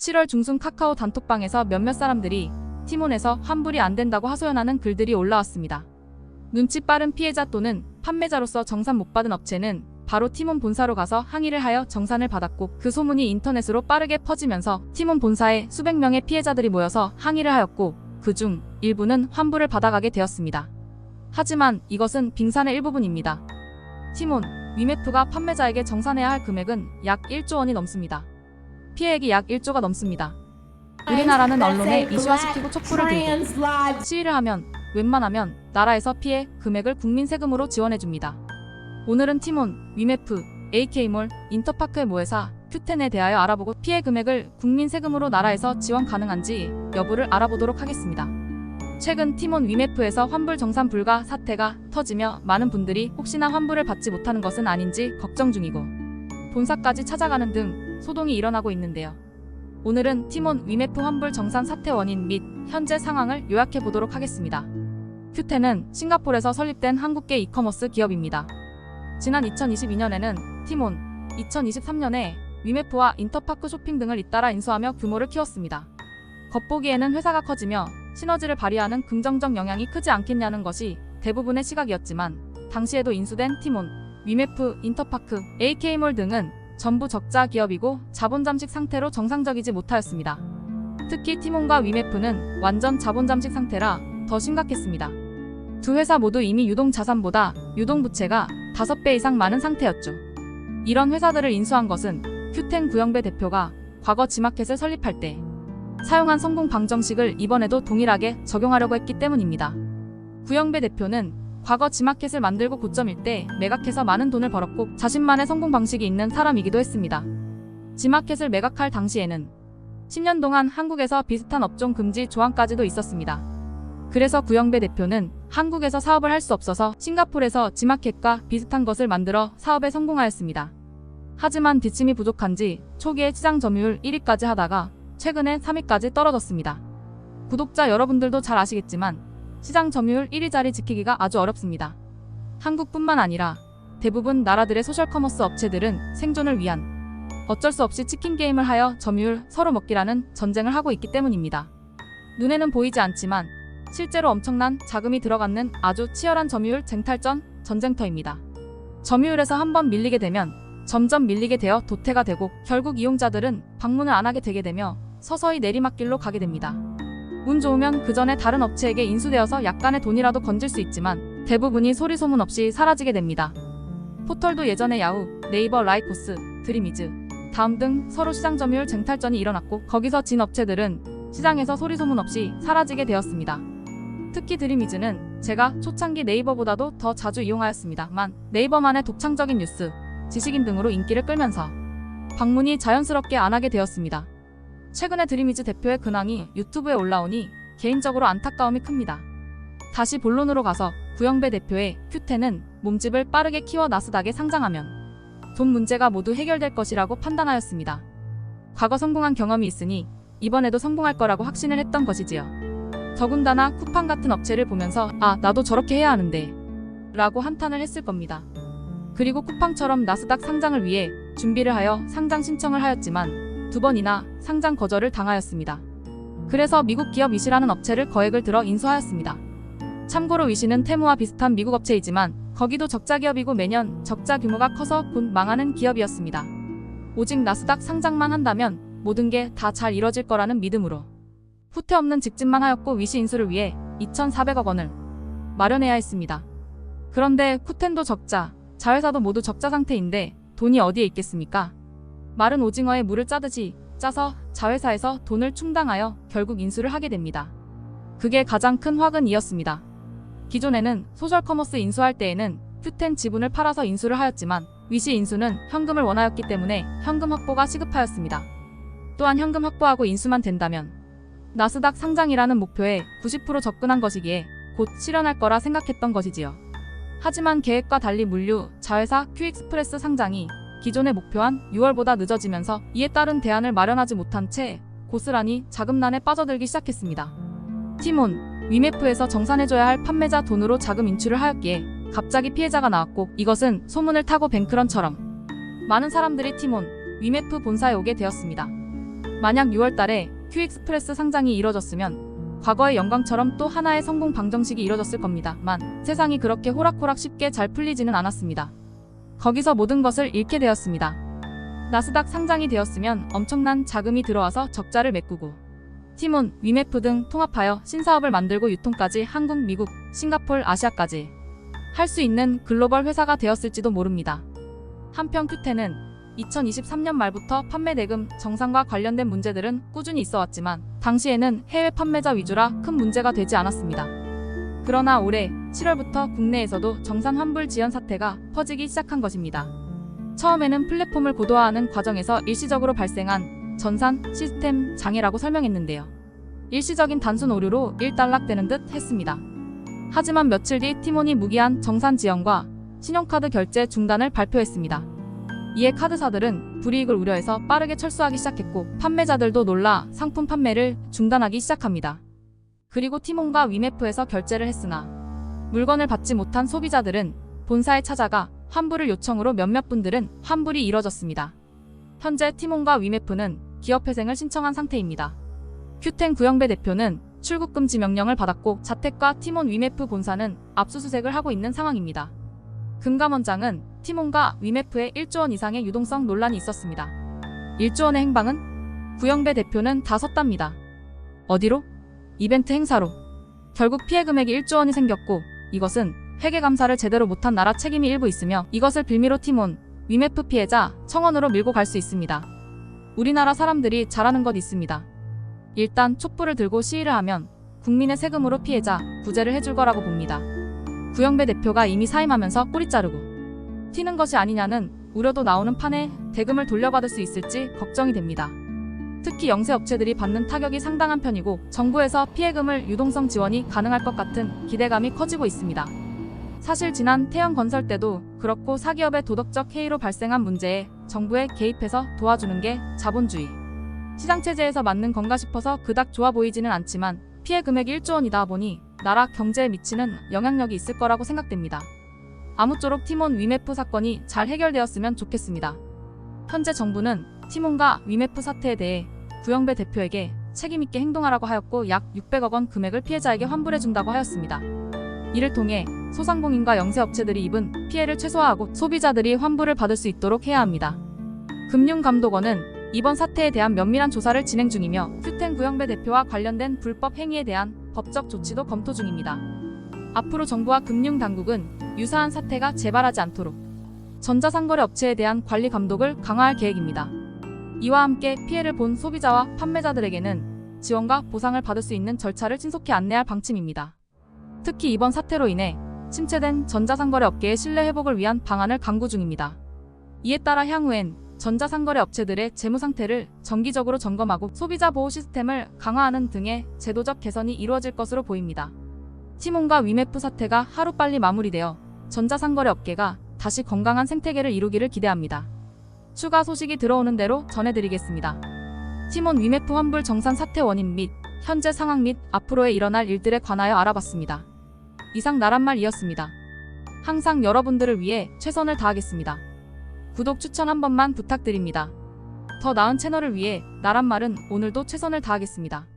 7월 중순 카카오 단톡방에서 몇몇 사람들이 티몬에서 환불이 안 된다고 하소연하는 글들이 올라왔습니다. 눈치 빠른 피해자 또는 판매자로서 정산 못 받은 업체는 바로 티몬 본사로 가서 항의를 하여 정산을 받았고, 그 소문이 인터넷으로 빠르게 퍼지면서 티몬 본사에 수백 명의 피해자들이 모여서 항의를 하였고, 그중 일부는 환불을 받아가게 되었습니다. 하지만 이것은 빙산의 일부분입니다. 티몬, 위메프가 판매자에게 정산해야 할 금액은 약 1조 원이 넘습니다. 피해액이 약 1조가 넘습니다. 우리나라는 언론에 이슈화시키고 촛불을 들고 시위를 하면 웬만하면 나라에서 피해 금액을 국민 세금으로 지원해줍니다. 오늘은 티몬, 위메프, AK몰, 인터파크의 모회사, 큐텐에 대하여 알아보고 피해 금액을 국민 세금으로 나라에서 지원 가능한지 여부를 알아보도록 하겠습니다. 최근 티몬, 위메프에서 환불 정산 불가 사태가 터지며 많은 분들이 혹시나 환불을 받지 못하는 것은 아닌지 걱정 중이고, 본사까지 찾아가는 등 소동이 일어나고 있는데요. 오늘은 티몬, 위메프 환불 정산 사태 원인 및 현재 상황을 요약해 보도록 하겠습니다. 큐텐은 싱가포르에서 설립된 한국계 이커머스 기업입니다. 지난 2022년에는 티몬, 2023년에 위메프와 인터파크 쇼핑 등을 잇따라 인수하며 규모를 키웠습니다. 겉보기에는 회사가 커지며 시너지를 발휘하는 긍정적 영향이 크지 않겠냐는 것이 대부분의 시각이었지만, 당시에도 인수된 티몬, 위메프, 인터파크, AK몰 등은 전부 적자 기업이고 자본 잠식 상태로 정상적이지 못하였습니다. 특히 티몬과 위메프는 완전 자본 잠식 상태라 더 심각했습니다. 두 회사 모두 이미 유동 자산보다 유동 부채가 5배 이상 많은 상태였죠. 이런 회사들을 인수한 것은 큐텐 구영배 대표가 과거 지마켓을 설립할 때 사용한 성공 방정식을 이번에도 동일하게 적용하려고 했기 때문입니다. 구영배 대표는 과거 지마켓을 만들고 고점일 때 매각해서 많은 돈을 벌었고, 자신만의 성공 방식이 있는 사람이기도 했습니다. 지마켓을 매각할 당시에는 10년 동안 한국에서 비슷한 업종 금지 조항까지도 있었습니다. 그래서 구영배 대표는 한국에서 사업을 할 수 없어서 싱가포르에서 지마켓과 비슷한 것을 만들어 사업에 성공하였습니다. 하지만 뒷심이 부족한지 초기에 시장 점유율 1위까지 하다가 최근에 3위까지 떨어졌습니다. 구독자 여러분들도 잘 아시겠지만 시장 점유율 1위 자리 지키기가 아주 어렵습니다. 한국뿐만 아니라 대부분 나라들의 소셜커머스 업체들은 생존을 위한 어쩔 수 없이 치킨 게임을 하여 점유율 서로 먹기라는 전쟁을 하고 있기 때문입니다. 눈에는 보이지 않지만 실제로 엄청난 자금이 들어가는 아주 치열한 점유율 쟁탈전 전쟁터입니다. 점유율에서 한번 밀리게 되면 점점 밀리게 되어 도태가 되고, 결국 이용자들은 방문을 안 하게 되게 되며 서서히 내리막길로 가게 됩니다. 운 좋으면 그 전에 다른 업체에게 인수되어서 약간의 돈이라도 건질 수 있지만 대부분이 소리 소문 없이 사라지게 됩니다. 포털도 예전에 야후, 네이버, 라이코스, 드림이즈, 다음 등 서로 시장 점유율 쟁탈전이 일어났고, 거기서 진 업체들은 시장에서 소리 소문 없이 사라지게 되었습니다. 특히 드림이즈는 제가 초창기 네이버보다도 더 자주 이용하였습니다만, 네이버만의 독창적인 뉴스, 지식인 등으로 인기를 끌면서 방문이 자연스럽게 안 하게 되었습니다. 최근에 드림이즈 대표의 근황이 유튜브에 올라오니 개인적으로 안타까움이 큽니다. 다시 본론으로 가서 구영배 대표의 큐텐은 몸집을 빠르게 키워 나스닥에 상장하면 돈 문제가 모두 해결될 것이라고 판단하였습니다. 과거 성공한 경험이 있으니 이번에도 성공할 거라고 확신을 했던 것이지요. 더군다나 쿠팡 같은 업체를 보면서 아, 나도 저렇게 해야 하는데 라고 한탄을 했을 겁니다. 그리고 쿠팡처럼 나스닥 상장을 위해 준비를 하여 상장 신청을 하였지만 2번이나 상장 거절을 당하였습니다. 그래서 미국 기업 위시라는 업체를 거액을 들어 인수하였습니다. 참고로 위시는 테무와 비슷한 미국 업체이지만 거기도 적자 기업이고 매년 적자 규모가 커서 곧 망하는 기업이었습니다. 오직 나스닥 상장만 한다면 모든 게 다 잘 이뤄질 거라는 믿음으로 후퇴 없는 직진만 하였고, 위시 인수를 위해 2,400억 원을 마련해야 했습니다. 그런데 큐텐도 적자, 자회사도 모두 적자 상태인데 돈이 어디에 있겠습니까? 마른 오징어에 물을 짜듯이 짜서 자회사에서 돈을 충당하여 결국 인수를 하게 됩니다. 그게 가장 큰 화근이었습니다. 기존에는 소셜커머스 인수할 때에는 큐텐 지분을 팔아서 인수를 하였지만 위시 인수는 현금을 원하였기 때문에 현금 확보가 시급하였습니다. 또한 현금 확보하고 인수만 된다면 나스닥 상장이라는 목표에 90% 접근한 것이기에 곧 실현할 거라 생각했던 것이지요. 하지만 계획과 달리 물류, 자회사 큐익스프레스 상장이 기존의 목표한 6월보다 늦어지면서 이에 따른 대안을 마련하지 못한 채 고스란히 자금난에 빠져들기 시작했습니다. 티몬, 위메프에서 정산해줘야 할 판매자 돈으로 자금 인출을 하였기에 갑자기 피해자가 나왔고, 이것은 소문을 타고 뱅크런처럼 많은 사람들이 티몬, 위메프 본사에 오게 되었습니다. 만약 6월 달에 큐익스프레스 상장이 이뤄졌으면 과거의 영광처럼 또 하나의 성공 방정식이 이뤄졌을 겁니다만 세상이 그렇게 호락호락 쉽게 잘 풀리지는 않았습니다. 거기서 모든 것을 잃게 되었습니다. 나스닥 상장이 되었으면 엄청난 자금이 들어와서 적자를 메꾸고 티몬, 위메프 등 통합하여 신사업을 만들고 유통까지 한국, 미국, 싱가폴, 아시아까지 할 수 있는 글로벌 회사가 되었을지도 모릅니다. 한편 큐텐은 2023년 말부터 판매 대금 정산과 관련된 문제들은 꾸준히 있어 왔지만 당시에는 해외 판매자 위주라 큰 문제가 되지 않았습니다. 그러나 올해 7월부터 국내에서도 정산 환불 지연 사태가 퍼지기 시작한 것입니다. 처음에는 플랫폼을 고도화하는 과정에서 일시적으로 발생한 전산 시스템 장애라고 설명했는데요. 일시적인 단순 오류로 일단락되는 듯 했습니다. 하지만 며칠 뒤 티몬이 무기한 정산 지연과 신용카드 결제 중단을 발표했습니다. 이에 카드사들은 불이익을 우려해서 빠르게 철수하기 시작했고 판매자들도 놀라 상품 판매를 중단하기 시작합니다. 그리고 티몬과 위메프에서 결제를 했으나 물건을 받지 못한 소비자들은 본사에 찾아가 환불을 요청으로 몇몇 분들은 환불이 이뤄졌습니다. 현재 티몬과 위메프는 기업회생을 신청한 상태입니다. 큐텐 구영배 대표는 출국금지 명령을 받았고 자택과 티몬 위메프 본사는 압수수색을 하고 있는 상황입니다. 금감원장은 티몬과 위메프에 1조 원 이상의 유동성 논란이 있었습니다. 1조 원의 행방은? 구영배 대표는 다 섰답니다. 어디로? 이벤트 행사로. 결국 피해 금액이 1조 원이 생겼고 이것은 회계감사를 제대로 못한 나라 책임이 일부 있으며 이것을 빌미로 티몬, 위메프 피해자 청원으로 밀고 갈 수 있습니다. 우리나라 사람들이 잘하는 것 있습니다. 일단 촛불을 들고 시위를 하면 국민의 세금으로 피해자 구제를 해줄 거라고 봅니다. 구영배 대표가 이미 사임하면서 꼬리 자르고 튀는 것이 아니냐는 우려도 나오는 판에 대금을 돌려받을 수 있을지 걱정이 됩니다. 특히 영세업체들이 받는 타격이 상당한 편이고 정부에서 피해금을 유동성 지원이 가능할 것 같은 기대감이 커지고 있습니다. 사실 지난 태영건설 때도 그렇고 사기업의 도덕적 해이로 발생한 문제에 정부에 개입해서 도와주는 게 자본주의 시장체제에서 맞는 건가 싶어서 그닥 좋아 보이지는 않지만 피해 금액이 1조 원이다 보니 나라 경제에 미치는 영향력이 있을 거라고 생각됩니다. 아무쪼록 티몬 위메프 사건이 잘 해결되었으면 좋겠습니다. 현재 정부는 티몬과 위메프 사태에 대해 구영배 대표에게 책임있게 행동하라고 하였고 약 600억 원 금액을 피해자에게 환불해준다고 하였습니다. 이를 통해 소상공인과 영세업체들이 입은 피해를 최소화하고 소비자들이 환불을 받을 수 있도록 해야 합니다. 금융감독원은 이번 사태에 대한 면밀한 조사를 진행 중이며 큐텐 구영배 대표와 관련된 불법 행위에 대한 법적 조치도 검토 중입니다. 앞으로 정부와 금융당국은 유사한 사태가 재발하지 않도록 전자상거래 업체에 대한 관리 감독을 강화할 계획입니다. 이와 함께 피해를 본 소비자와 판매자들에게는 지원과 보상을 받을 수 있는 절차를 신속히 안내할 방침입니다. 특히 이번 사태로 인해 침체된 전자상거래 업계의 신뢰 회복을 위한 방안을 강구 중입니다. 이에 따라 향후엔 전자상거래 업체들의 재무 상태를 정기적으로 점검하고 소비자 보호 시스템을 강화하는 등의 제도적 개선이 이루어질 것으로 보입니다. 티몬과 위메프 사태가 하루빨리 마무리되어 전자상거래 업계가 다시 건강한 생태계를 이루기를 기대합니다. 추가 소식이 들어오는 대로 전해드리겠습니다. 티몬 위메프 환불 정산 사태 원인 및 현재 상황 및 앞으로의 일어날 일들에 관하여 알아봤습니다. 이상 나란말이었습니다. 항상 여러분들을 위해 최선을 다하겠습니다. 구독 추천 한 번만 부탁드립니다. 더 나은 채널을 위해 나란말은 오늘도 최선을 다하겠습니다.